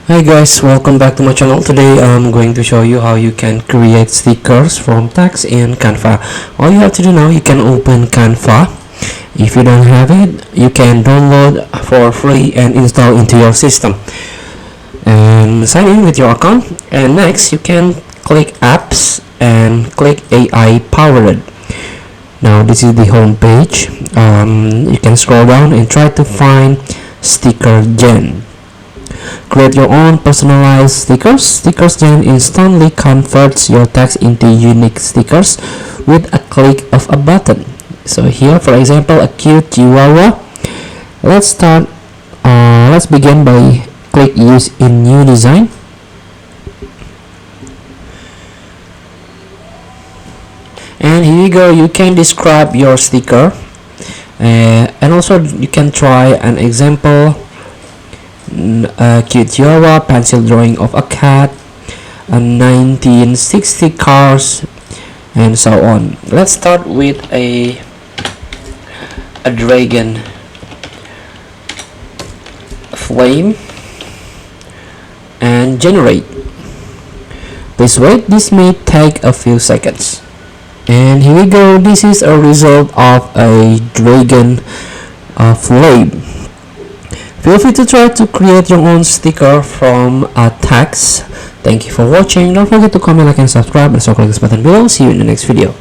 Hi guys, welcome back to my channel. Today I'm going to show you how you can create stickers from text in Canva. All you have to do now, you can open Canva. If you don't have it, you can download for free and install into your system and sign in with your account. And next you can click apps and click AI powered. Now this is the home page. You can scroll down and try to find sticker gen. Create your own personalized stickers. Stickers Gen instantly converts your text into unique stickers with a click of a button. So here, for example, a cute chihuahua. Let's begin by click use in new design. And here you go, you can describe your sticker, and also you can try an example. A cute chihuahua, pencil drawing of a cat, a 1960 cars, and so on. Let's start with a dragon flame and generate. Please wait, this may take a few seconds. And here we go, this is a result of a dragon flame. Feel free to try to create your own sticker from a text. Thank you for watching. Don't forget to comment, like, and subscribe, and so click this button below. See you in the next video.